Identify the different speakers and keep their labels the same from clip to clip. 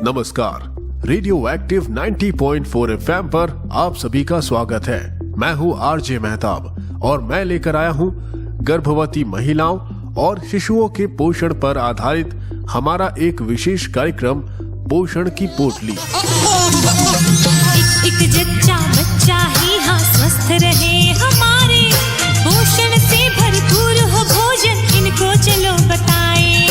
Speaker 1: नमस्कार, radio active 90.4 FM पर आप सभी का स्वागत है। मैं हूँ आरजे मेहताब और मैं लेकर आया हूँ गर्भवती महिलाओं और शिशुओं के पोषण पर आधारित हमारा एक विशेष कार्यक्रम पोषण की पोटली।
Speaker 2: एक जच्चा बच्चा ही हाँ स्वस्थ रहे हमारे, पोषण से भरपूर हो भोजन इनको चलो बताएं।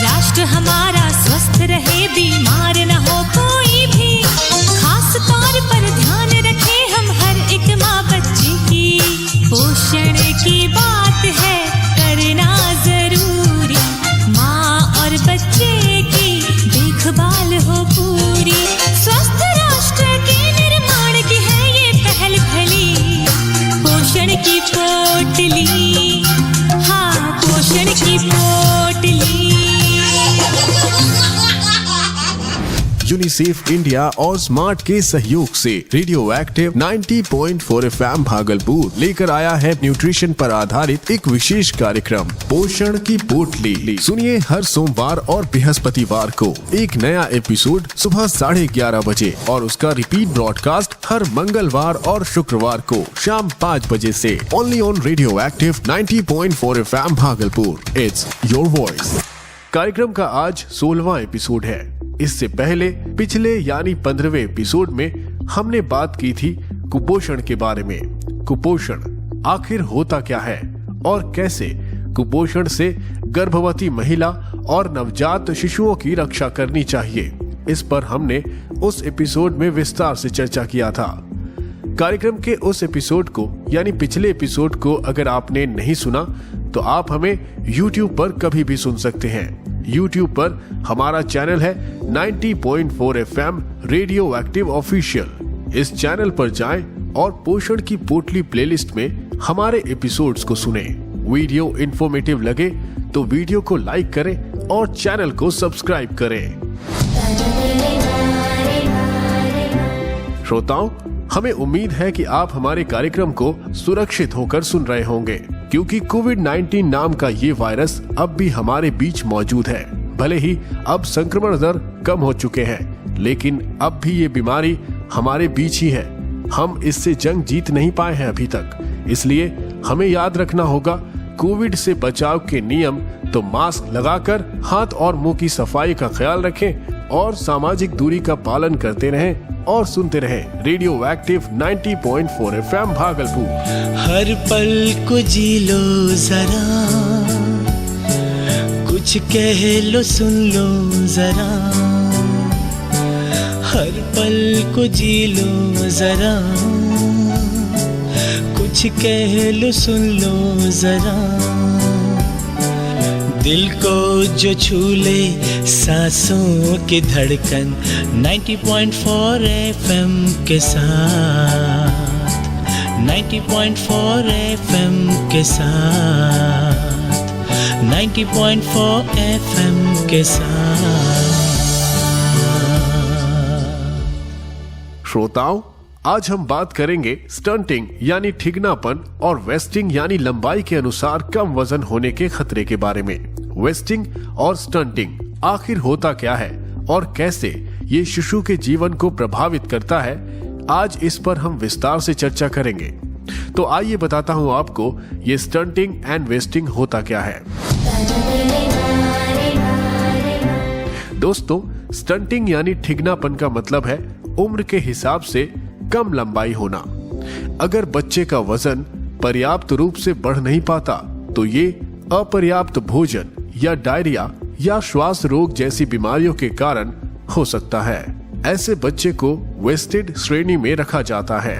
Speaker 2: राष्ट्र हमारा स्वस्थ रहे, बीमार न हो कोई भी, खास तौर पर ध्यान रखें हम हर एक माँ बच्चे की। पोषण की बात है करना जरूरी, माँ और बच्चे की देखभाल हो पूरी। स्वस्थ राष्ट्र के निर्माण की है ये पहल खली, पोषण की पोटली, हाँ पोषण की पोटली।
Speaker 1: यूनिसेफ इंडिया और स्मार्ट के सहयोग से रेडियो एक्टिव 90.4 FM भागलपुर लेकर आया है न्यूट्रिशन पर आधारित एक विशेष कार्यक्रम पोषण की पोटली। सुनिए हर सोमवार और बृहस्पतिवार को एक नया एपिसोड सुबह 11:30 बजे और उसका रिपीट ब्रॉडकास्ट हर मंगलवार और शुक्रवार को शाम 5 बजे से only on radio active 90.4 FM Bhagalpur. It's your voice. कार्यक्रम का आज 16वां एपिसोड है। इससे पहले पिछले यानी 15वें एपिसोड में हमने बात की थी कुपोषण के बारे में। कुपोषण आखिर होता क्या है और कैसे कुपोषण से गर्भवती महिला और नवजात शिशुओं की रक्षा करनी चाहिए, इस पर हमने उस एपिसोड में विस्तार से चर्चा किया था। कार्यक्रम के उस एपिसोड को यानी पिछले एपिसोड को अगर आपने नहीं सुना तो आप हमें YouTube पर कभी भी सुन सकते हैं। YouTube पर हमारा चैनल है 90.4 FM रेडियो एक्टिव ऑफिशियल। इस चैनल पर जाएं और पोषण की पोटली प्लेलिस्ट में हमारे एपिसोड्स को सुनें। वीडियो इंफॉर्मेटिव लगे तो वीडियो को लाइक करें और चैनल को सब्सक्राइब करें। श्रोताओं, हमें उम्मीद है कि आप हमारे कार्यक्रम को सुरक्षित होकर सुन रहे होंगे, क्योंकि कोविड-19 नाम का ये वायरस अब भी हमारे बीच मौजूद है। भले ही अब संक्रमण दर कम हो चुके हैं, लेकिन अब भी ये बीमारी हमारे बीच ही है। हम इससे जंग जीत नहीं पाए हैं अभी तक। इसलिए हमें याद रखना होगा कोविड से बचाव के नियम तो मास्क लगाकर हाथ और मुंह की सफाई का ख्याल रखें और सामाजिक दूरी का पालन करते रहें और सुनते रहें रेडियो एक्टिव 90.4 FM भागलपुर।
Speaker 3: हर पल को जी लो जरा, कुछ कह लो सुन लो जरा, हर पल को जी लो जरा, कुछ कह लो सुन लो जरा। दिल को जो छू ले सांसों की धड़कन 90.4 FM के साथ, 90.4 FM के साथ, 90.4 FM के साथ।
Speaker 1: श्रोताओं, आज हम बात करेंगे स्टंटिंग यानी ठिगनापन और वेस्टिंग यानी लंबाई के अनुसार कम वजन होने के खतरे के बारे में। वेस्टिंग और स्टंटिंग आखिर होता क्या है और कैसे ये शिशु के जीवन को प्रभावित करता है, आज इस पर हम विस्तार से चर्चा करेंगे। तो आइए बताता हूँ आपको ये स्टंटिंग एंड वेस्टिंग होता क्या है। दोस्तों, स्टंटिंग यानी ठिगनापन का मतलब है उम्र के हिसाब से कम लंबाई होना। अगर बच्चे का वजन पर्याप्त रूप से बढ़ नहीं पाता तो ये अपर्याप्त भोजन या डायरिया या श्वास रोग जैसी बीमारियों के कारण हो सकता है। ऐसे बच्चे को वेस्टेड श्रेणी में रखा जाता है।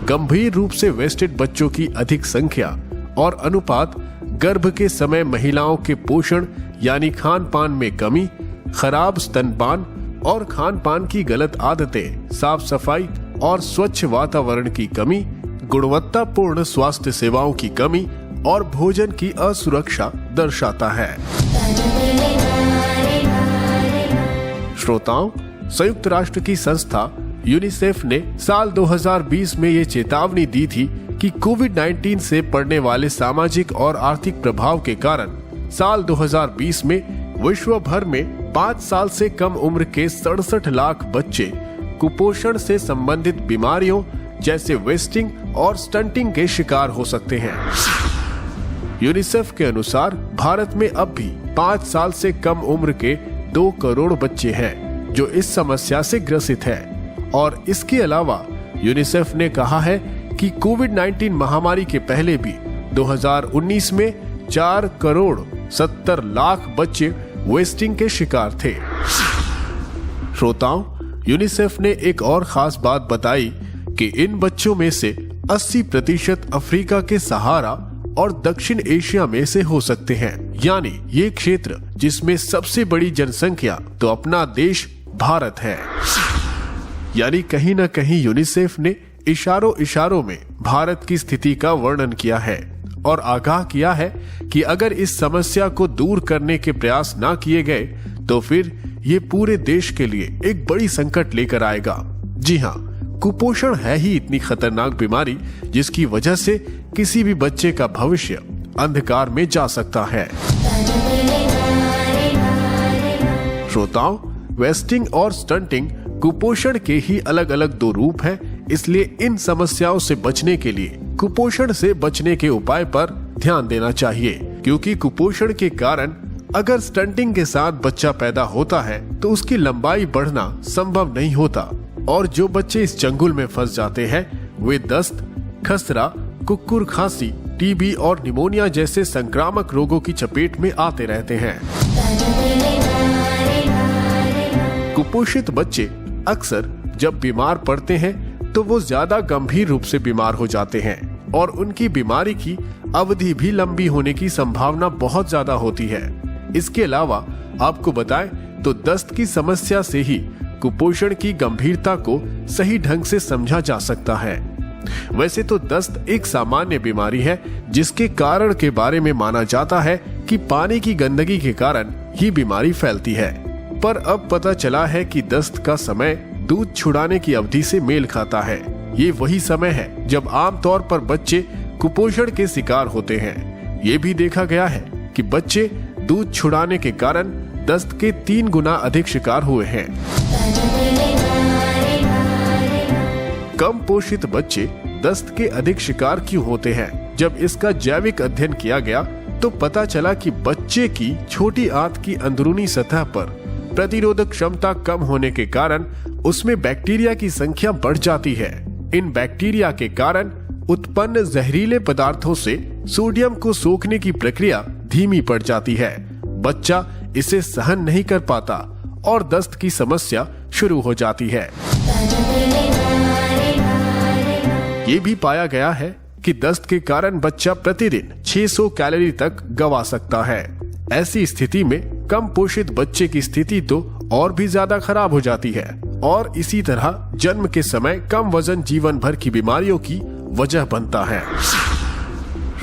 Speaker 1: गंभीर रूप से वेस्टेड बच्चों की अधिक संख्या और अनुपात गर्भ के समय महिलाओं के पोषण यानी खान पान में कमी, खराब स्तनपान और खान पान की गलत आदतें, साफ सफाई और स्वच्छ वातावरण की कमी, गुणवत्तापूर्ण स्वास्थ्य सेवाओं की कमी और भोजन की असुरक्षा दर्शाता है। श्रोताओं, संयुक्त राष्ट्र की संस्था यूनिसेफ ने साल 2020 में ये चेतावनी दी थी कि कोविड-19 से पड़ने वाले सामाजिक और आर्थिक प्रभाव के कारण साल 2020 में विश्व भर में 5 साल से कम उम्र के 67 लाख बच्चे कुपोषण से संबंधित बीमारियों जैसे वेस्टिंग और स्टंटिंग के शिकार हो सकते हैं। यूनिसेफ के अनुसार भारत में अब भी 5 साल से कम उम्र के 2 करोड़ बच्चे हैं जो इस समस्या से ग्रसित हैं। और इसके अलावा यूनिसेफ ने कहा है कि कोविड-19 महामारी के पहले भी 2019 में 4 करोड़ 70 लाख बच्चे वेस्टिंग के शिकार थे। श्रोताओं, यूनिसेफ ने एक और खास बात बताई कि इन बच्चों में से 80% अफ्रीका के सहारा और दक्षिण एशिया में से हो सकते हैं। यानी ये क्षेत्र जिसमें सबसे बड़ी जनसंख्या तो अपना देश भारत है। यानी कहीं न कहीं यूनिसेफ ने इशारों में भारत की स्थिति का वर्णन किया है और आगाह किया है कि अगर इस समस्या को दूर करने के प्रयास ना किए गए तो फिर ये पूरे देश के लिए एक बड़ी संकट लेकर आएगा। जी हाँ, कुपोषण है ही इतनी खतरनाक बीमारी जिसकी वजह से किसी भी बच्चे का भविष्य अंधकार में जा सकता है। श्रोताओं, वेस्टिंग और स्टंटिंग कुपोषण के ही अलग अलग 2 रूप हैं, इसलिए इन समस्याओं से बचने के लिए कुपोषण से बचने के उपाय पर ध्यान देना चाहिए। क्योंकि कुपोषण के कारण अगर स्टंटिंग के साथ बच्चा पैदा होता है तो उसकी लंबाई बढ़ना संभव नहीं होता और जो बच्चे इस चंगुल में फंस जाते हैं वे दस्त, खसरा, कुक्कुर खांसी, टीबी और निमोनिया जैसे संक्रामक रोगों की चपेट में आते रहते हैं। कुपोषित बच्चे अक्सर जब बीमार पड़ते हैं तो वो ज्यादा गंभीर रूप से बीमार हो जाते हैं और उनकी बीमारी की अवधि भी लंबी होने की संभावना बहुत ज्यादा होती है। इसके अलावा आपको बताएं तो दस्त की समस्या से ही कुपोषण की गंभीरता को सही ढंग से समझा जा सकता है। वैसे तो दस्त एक सामान्य बीमारी है जिसके कारण के बारे में माना जाता है कि पानी की गंदगी के कारण ही बीमारी फैलती है, पर अब पता चला है कि दस्त का समय दूध छुड़ाने की अवधि से मेल खाता है। ये वही समय है जब आमतौर पर बच्चे कुपोषण के शिकार होते हैं। ये भी देखा गया है कि बच्चे दूध छुड़ाने के कारण दस्त के 3 गुना अधिक शिकार हुए हैं। कम पोषित बच्चे दस्त के अधिक शिकार क्यों होते हैं? जब इसका जैविक अध्ययन किया गया तो पता चला कि बच्चे की छोटी आंत की अंदरूनी सतह पर प्रतिरोधक क्षमता कम होने के कारण उसमें बैक्टीरिया की संख्या बढ़ जाती है। इन बैक्टीरिया के कारण उत्पन्न जहरीले पदार्थों से सोडियम को सोखने की प्रक्रिया धीमी पड़ जाती है। बच्चा इसे सहन नहीं कर पाता और दस्त की समस्या शुरू हो जाती है। ये भी पाया गया है कि दस्त के कारण बच्चा प्रतिदिन 600 कैलोरी तक गवा सकता है। ऐसी स्थिति में कम पोषित बच्चे की स्थिति तो और भी ज्यादा खराब हो जाती है और इसी तरह जन्म के समय कम वजन जीवन भर की बीमारियों की वजह बनता है।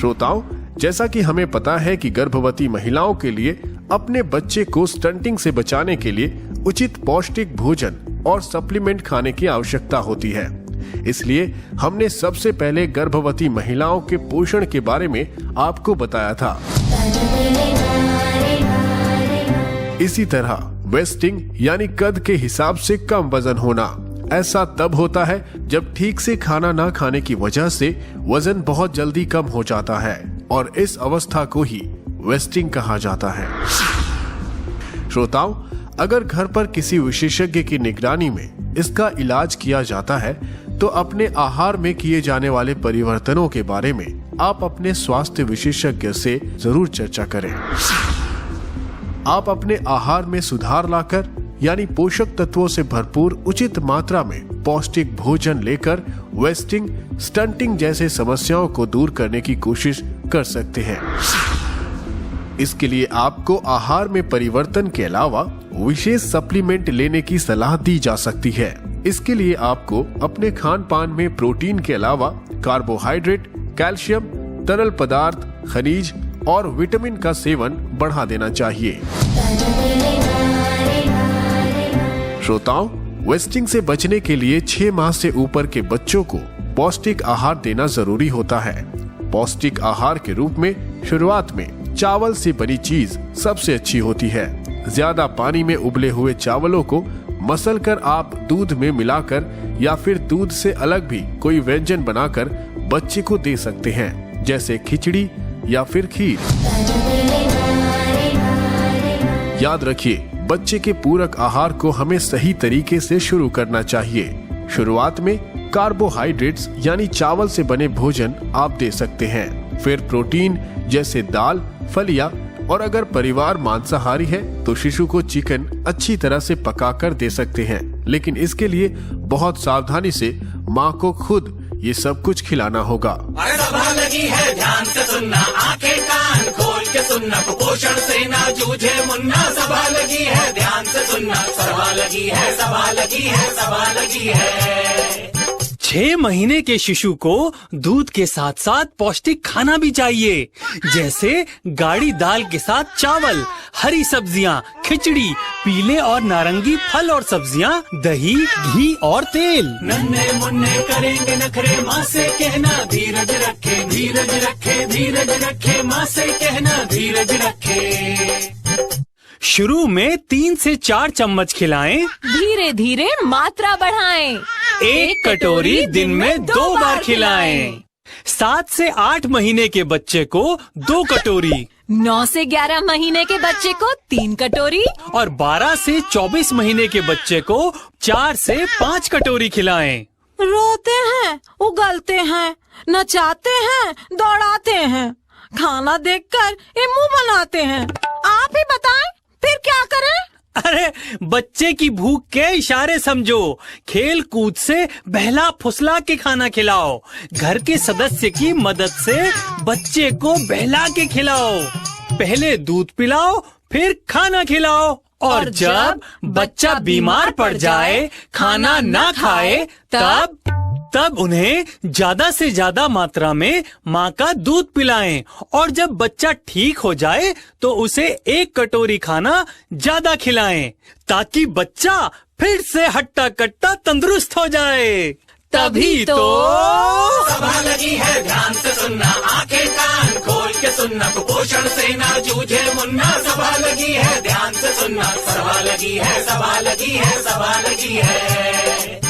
Speaker 1: श्रोताओं, जैसा कि हमें पता है कि गर्भवती महिलाओं के लिए अपने बच्चे को स्टंटिंग से बचाने के लिए उचित पौष्टिक भोजन और सप्लीमेंट खाने की आवश्यकता होती है। इसलिए हमने सबसे पहले गर्भवती महिलाओं के पोषण के बारे में आपको बताया था। इसी तरह वेस्टिंग यानी कद के हिसाब से कम वजन होना, ऐसा तब होता है जब ठीक से खाना ना खाने की वजह से वजन बहुत जल्दी कम हो जाता है और इस अवस्था को ही वेस्टिंग कहा जाता है। श्रोताओं, अगर घर पर किसी विशेषज्ञ की निगरानी में इसका इलाज किया जाता है तो अपने आहार में किए जाने वाले परिवर्तनों के बारे में आप अपने स्वास्थ्य विशेषज्ञ से जरूर चर्चा करें। आप अपने आहार में सुधार लाकर यानी पोषक तत्वों से भरपूर उचित मात्रा में पौष्टिक भोजन लेकर वेस्टिंग, स्टंटिंग जैसे समस्याओं को दूर करने की कोशिश कर सकते हैं। इसके लिए आपको आहार में परिवर्तन के अलावा विशेष सप्लीमेंट लेने की सलाह दी जा सकती है। इसके लिए आपको अपने खान पान में प्रोटीन के अलावा कार्बोहाइड्रेट, कैल्शियम, तरल पदार्थ, खनिज और विटामिन का सेवन बढ़ा देना चाहिए। श्रोताओं, वेस्टिंग से बचने के लिए 6 माह से ऊपर के बच्चों को पौष्टिक आहार देना जरूरी होता है। पौष्टिक आहार के रूप में शुरुआत में चावल से बनी चीज सबसे अच्छी होती है, ज्यादा पानी में उबले हुए चावलों को मसल कर आप दूध में मिलाकर या फिर दूध से अलग भी कोई व्यंजन बनाकर बच्चे को दे सकते हैं, जैसे खिचड़ी या फिर खीर। याद रखिए, बच्चे के पूरक आहार को हमें सही तरीके से शुरू करना चाहिए। शुरुआत में कार्बोहाइड्रेट्स यानी चावल से बने भोजन आप दे सकते हैं, फिर प्रोटीन जैसे दाल, फलियां, और अगर परिवार मांसाहारी है तो शिशु को चिकन अच्छी तरह से पकाकर दे सकते हैं, लेकिन इसके लिए बहुत सावधानी से माँ को खुद ये सब कुछ खिलाना होगा।
Speaker 4: अरे सभा लगी है, ध्यान से सुनना, आंखें कान खोल के सुनना, कुपोषण से ना जूझे मुन्ना। सभा लगी है, ध्यान से सुनना, सभा लगी है, सभा लगी है, सभा लगी है।
Speaker 3: 6 महीने के शिशु को दूध के साथ साथ पौष्टिक खाना भी चाहिए, जैसे गाढ़ी दाल के साथ चावल, हरी सब्जियां, खिचड़ी, पीले और नारंगी फल और सब्जियां, दही, घी और तेल।
Speaker 4: नन्हे मुन्ने करेंगे नखरे, माँ से कहना धीरज रखे, धीरज रखे, धीरज रखे, माँ से कहना धीरज रखे।
Speaker 3: शुरू में 3 से 4 चम्मच खिलाएं,
Speaker 5: धीरे धीरे मात्रा बढ़ाएं।
Speaker 3: 1 कटोरी दिन में 2 बार खिलाएं। 7 से 8 महीने के बच्चे को 2 कटोरी,
Speaker 5: 9 से 11 महीने के बच्चे को 3 कटोरी
Speaker 3: और 12 से 24 महीने के बच्चे को 4 से 5 कटोरी खिलाएं।
Speaker 5: रोते हैं, उगलते हैं, नचाते हैं, दौड़ाते हैं, खाना देखकर ये मुंह बनाते हैं। आप ही बताएं, फिर क्या करें?
Speaker 3: अरे बच्चे की भूख के इशारे समझो, खेल कूद से बहला फुसला के खाना खिलाओ, घर के सदस्य की मदद से बच्चे को बहला के खिलाओ, पहले दूध पिलाओ फिर खाना खिलाओ, और जब बच्चा बीमार पड़ जाए, खाना ना खाए, तब उन्हें ज्यादा से ज्यादा मात्रा में माँ का दूध पिलाएं, और जब बच्चा ठीक हो जाए तो उसे 1 कटोरी खाना ज्यादा खिलाएं, ताकि बच्चा फिर से हट्टा कट्टा तंदुरुस्त हो जाए। तभी तो
Speaker 4: सभा लगी है, ध्यान से सुनना, आंखें कान खोल के सुनना, कुपोषण से ना जूझे मुन्ना। सभा लगी है, ध्यान से सुनना, सभा लगी है, सभा लगी है, सभा लगी है।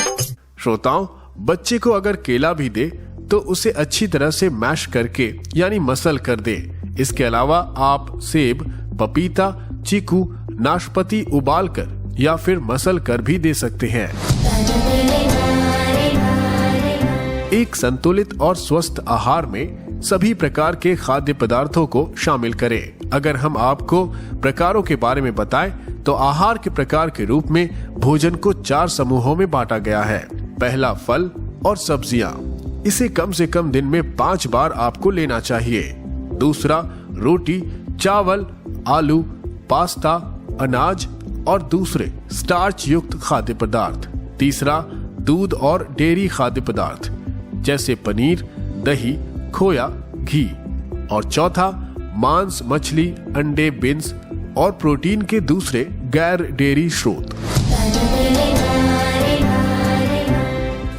Speaker 1: श्रोताओं, बच्चे को अगर केला भी दे तो उसे अच्छी तरह से मैश करके यानी मसल कर दे। इसके अलावा आप सेब, पपीता, चीकू, नाशपाती उबाल कर या फिर मसल कर भी दे सकते हैं। एक संतुलित और स्वस्थ आहार में सभी प्रकार के खाद्य पदार्थों को शामिल करें। अगर हम आपको प्रकारों के बारे में बताएं तो आहार के प्रकार के रूप में भोजन को 4 समूहों में बांटा गया है। पहला फल और सब्जियां, इसे कम से कम दिन में 5 बार आपको लेना चाहिए। दूसरा रोटी, चावल, आलू, पास्ता, अनाज और दूसरे स्टार्च युक्त खाद्य पदार्थ। तीसरा दूध और डेयरी खाद्य पदार्थ जैसे पनीर, दही, खोया, घी। और चौथा मांस, मछली, अंडे, बीन्स और प्रोटीन के दूसरे गैर डेयरी स्रोत।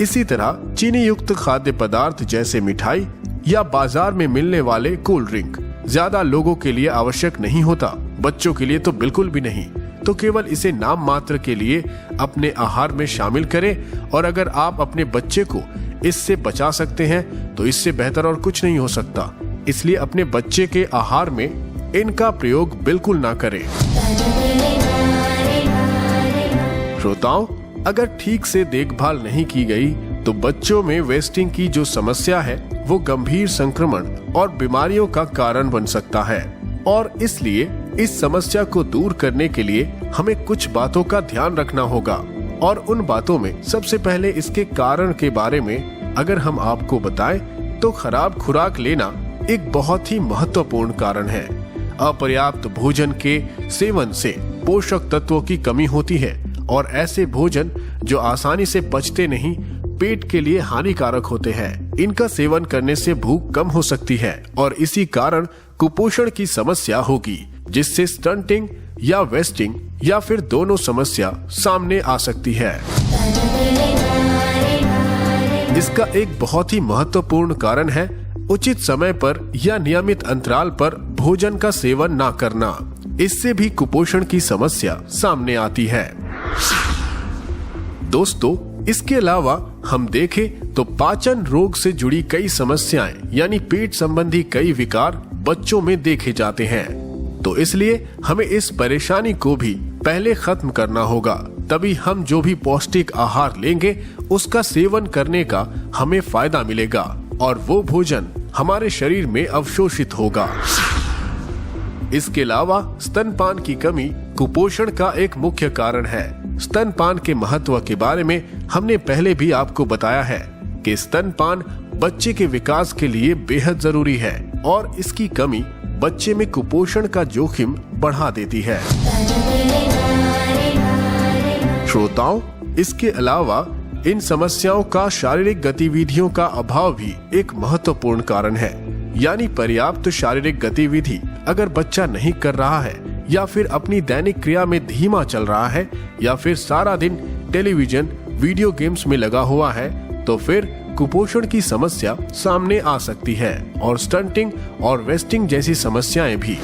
Speaker 1: इसी तरह चीनी युक्त खाद्य पदार्थ जैसे मिठाई या बाजार में मिलने वाले कोल्ड ड्रिंक ज्यादा लोगों के लिए आवश्यक नहीं होता, बच्चों के लिए तो बिल्कुल भी नहीं। तो केवल इसे नाम मात्र के लिए अपने आहार में शामिल करें, और अगर आप अपने बच्चे को इससे बचा सकते हैं तो इससे बेहतर और कुछ नहीं हो सकता। इसलिए अपने बच्चे के आहार में इनका प्रयोग बिल्कुल ना करें। श्रोताओं, अगर ठीक से देखभाल नहीं की गई तो बच्चों में वेस्टिंग की जो समस्या है वो गंभीर संक्रमण और बीमारियों का कारण बन सकता है, और इसलिए इस समस्या को दूर करने के लिए हमें कुछ बातों का ध्यान रखना होगा। और उन बातों में सबसे पहले इसके कारण के बारे में अगर हम आपको बताएं तो खराब खुराक लेना एक बहुत ही महत्वपूर्ण कारण है। अपर्याप्त भोजन के सेवन से पोषक तत्वों की कमी होती है, और ऐसे भोजन जो आसानी से पचते नहीं पेट के लिए हानिकारक होते हैं। इनका सेवन करने से भूख कम हो सकती है और इसी कारण कुपोषण की समस्या होगी, जिससे स्टंटिंग या वेस्टिंग या फिर दोनों समस्या सामने आ सकती है। इसका एक बहुत ही महत्वपूर्ण कारण है उचित समय पर या नियमित अंतराल पर भोजन का सेवन ना करना। इससे भी कुपोषण की समस्या सामने आती है। दोस्तों, इसके अलावा हम देखें तो पाचन रोग से जुड़ी कई समस्याएं यानी पेट संबंधी कई विकार बच्चों में देखे जाते हैं। तो इसलिए हमें इस परेशानी को भी पहले खत्म करना होगा, तभी हम जो भी पौष्टिक आहार लेंगे उसका सेवन करने का हमें फायदा मिलेगा और वो भोजन हमारे शरीर में अवशोषित होगा। इसके अलावा स्तनपान की कमी कुपोषण का एक मुख्य कारण है। स्तनपान के महत्व के बारे में हमने पहले भी आपको बताया है कि स्तनपान बच्चे के विकास के लिए बेहद जरूरी है और इसकी कमी बच्चे में कुपोषण का जोखिम बढ़ा देती है। श्रोताओं, इसके अलावा इन समस्याओं का शारीरिक गतिविधियों का अभाव भी एक महत्वपूर्ण कारण है। यानी पर्याप्त शारीरिक गतिविधि अगर बच्चा नहीं कर रहा है या फिर अपनी दैनिक क्रिया में धीमा चल रहा है या फिर सारा दिन टेलीविजन वीडियो गेम्स में लगा हुआ है, तो फिर कुपोषण की समस्या सामने आ सकती है और स्टंटिंग और वेस्टिंग जैसी समस्याएं भी।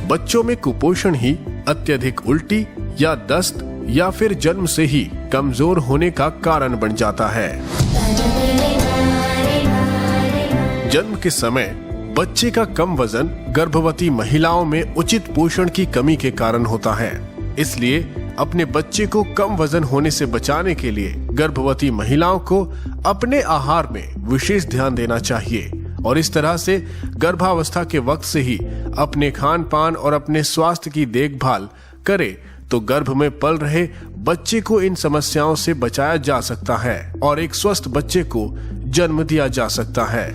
Speaker 1: बच्चों में कुपोषण ही अत्यधिक उल्टी या दस्त या फिर जन्म से ही कमजोर होने का कारण बन जाता है। जन्म के समय बच्चे का कम वजन गर्भवती महिलाओं में उचित पोषण की कमी के कारण होता है। इसलिए अपने बच्चे को कम वजन होने से बचाने के लिए गर्भवती महिलाओं को अपने आहार में विशेष ध्यान देना चाहिए और इस तरह से गर्भावस्था के वक्त से ही अपने खान पान और अपने स्वास्थ्य की देखभाल करे तो गर्भ में पल रहे बच्चे को इन समस्याओं से बचाया जा सकता है और एक स्वस्थ बच्चे को जन्म दिया जा सकता है।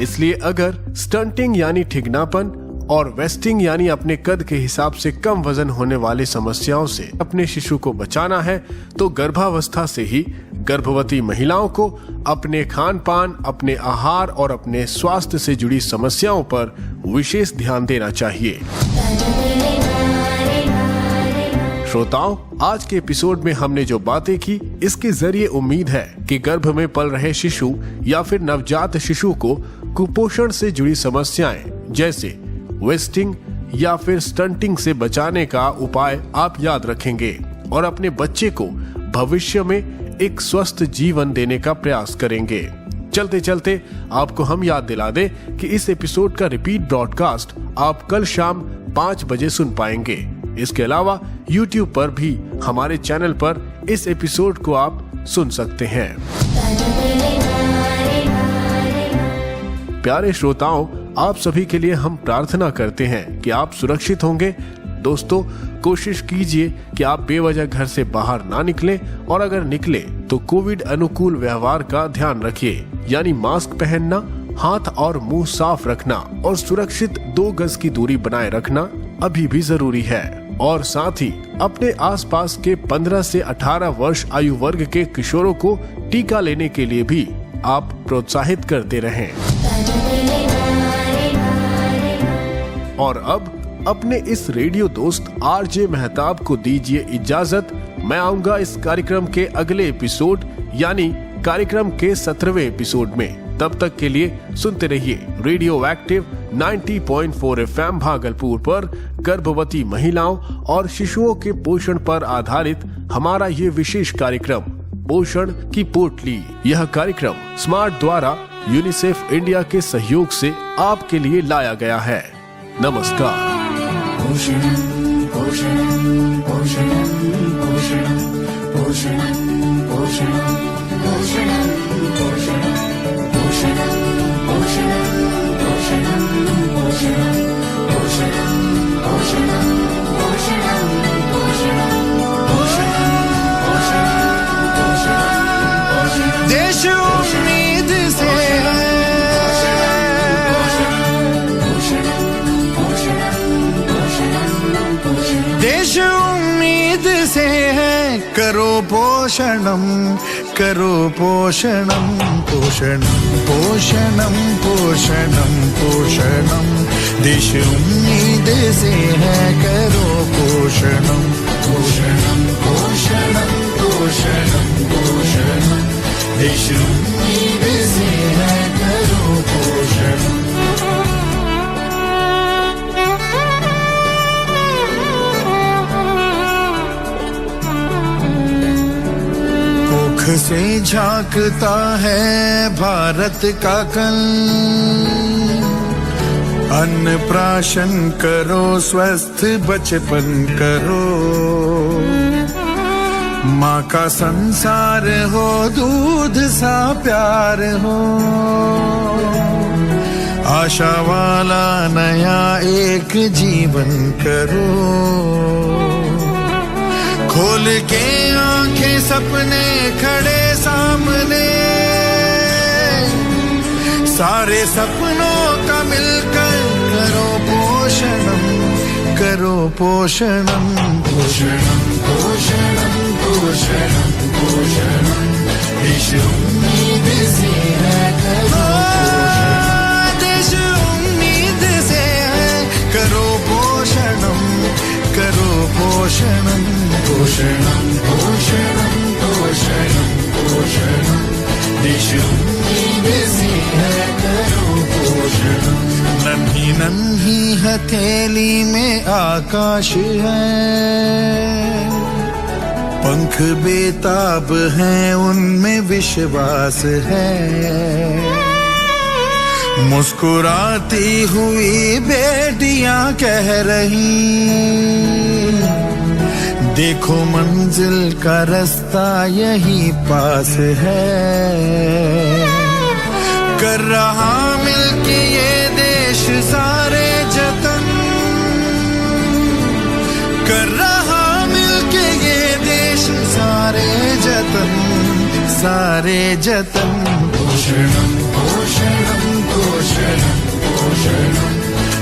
Speaker 1: इसलिए अगर स्टंटिंग यानी ठिगनापन और वेस्टिंग यानी अपने कद के हिसाब से कम वजन होने वाली समस्याओं से अपने शिशु को बचाना है तो गर्भावस्था से ही गर्भवती महिलाओं को अपने खान पान, अपने आहार और अपने स्वास्थ्य से जुड़ी समस्याओं पर विशेष ध्यान देना चाहिए। श्रोताओं, आज के एपिसोड में हमने जो बातें की इसके जरिए उम्मीद है कि गर्भ में पल रहे शिशु या फिर नवजात शिशु को कुपोषण से जुड़ी समस्याएं जैसे वेस्टिंग या फिर स्टंटिंग से बचाने का उपाय आप याद रखेंगे और अपने बच्चे को भविष्य में एक स्वस्थ जीवन देने का प्रयास करेंगे। चलते चलते आपको हम याद दिला दें कि इस एपिसोड का रिपीट ब्रॉडकास्ट आप कल शाम 5 बजे सुन पाएंगे। इसके अलावा YouTube पर भी हमारे चैनल पर इस एपिसोड को आप सुन सकते हैं। प्यारे श्रोताओं, आप सभी के लिए हम प्रार्थना करते हैं कि आप सुरक्षित होंगे। दोस्तों, कोशिश कीजिए कि आप बेवजह घर से बाहर ना निकलें और अगर निकले तो कोविड अनुकूल व्यवहार का ध्यान रखिए, यानी मास्क पहनना, हाथ और मुंह साफ रखना और सुरक्षित 2 गज की दूरी बनाए रखना अभी भी जरूरी है। और साथ ही अपने आसपास के 15 से 18 वर्ष आयु वर्ग के किशोरों को टीका लेने के लिए भी आप प्रोत्साहित करते रहें। और अब अपने इस रेडियो दोस्त आरजे मेहताब को दीजिए इजाजत। मैं आऊंगा इस कार्यक्रम के अगले एपिसोड यानी कार्यक्रम के 17वें एपिसोड में। तब तक के लिए सुनते रहिए रेडियो एक्टिव 90.4 FM भागलपुर पर गर्भवती महिलाओं और शिशुओं के पोषण पर आधारित हमारा ये विशेष कार्यक्रम पोषण की पोटली। यह कार्यक्रम स्मार्ट द्वारा यूनिसेफ इंडिया के सहयोग से आपके लिए लाया गया है। नमस्कार।
Speaker 4: पोषण पोषण पोषण पोषण पोषण पोषण पोषण पोषण पोषण पोषण पोषण पोषण पोषण पोषण पोषण पोषण देश उम्मीद से देश उम्मीद से है, करो पोषणम करो पोषणम पोषणम पोषणम पोषणम पोषणम देश उम्मीद से है, करो पोषणम पोषणम पोषणम पोषणम पोषणम देश उम्मीद से है, करो
Speaker 6: मुख से झांकता है भारत का कल। अन्न प्राशन करो, स्वस्थ बचपन करो। माँ का संसार हो, दूध सा प्यार हो। आशा वाला नया एक जीवन करो। खोल के आंखें सपने खड़े सामने। सारे सपनों का मिलकर करो पोषणम, करो पोषणम। पोषणम पोषणम पोषणम पोषणम, देश उम्मीद से है करो पोषणम। देश उम्मीद से है करो पोषणम, करो पोषणम। पोषणम पोषणम पोषणम पोषणम, देश उम्मीद से है करो पोषणम। नन्ही नन्ही हथेली में आकाश है। पंख बेताब हैं, उनमें विश्वास है। मुस्कुराती हुई बेटियां कह रही, देखो मंजिल का रास्ता यही पास है। कर रहा मिलके ये देश सारे जतन, कर रहा मिलके ये देश सारे जतन, सारे जतन। पोषणम पोषणम पोषणम पोषणम,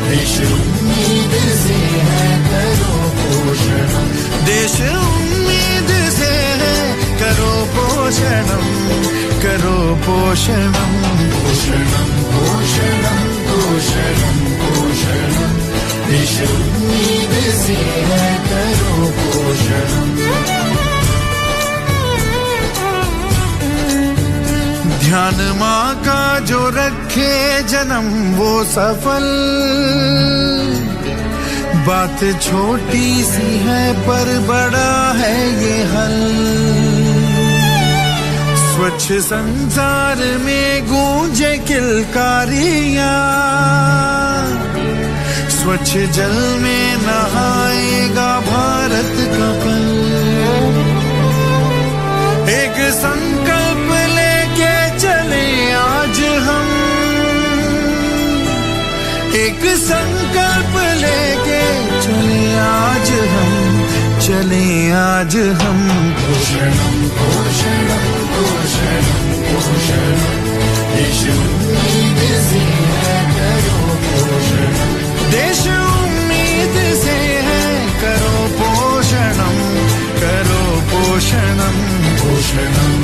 Speaker 6: देश उम्मीद से है करो पोषणम। देश उम्मीद से है करो पोषणम, करो पोषणम। पोषणम पोषणम पोषणम पोषणम, देश उम्मीद से है करो पोषणम। ध्यान माँ का जो रखे जन्म वो सफल। बात छोटी सी है पर बड़ा है ये हल। स्वच्छ संसार में गूंजे किलकारियां, स्वच्छ जल में नहाएगा भारत का पल। एक संकल्प लेके चले आज हम, एक संकल्प लेके चले आज हम, चले आज हम। पोषणम पोषणम पोषणम पोषणम, देश उम्मीद से है करो पोषणम। देश उम्मीद से है करो पोषणम, करो पोषणम। पोषणम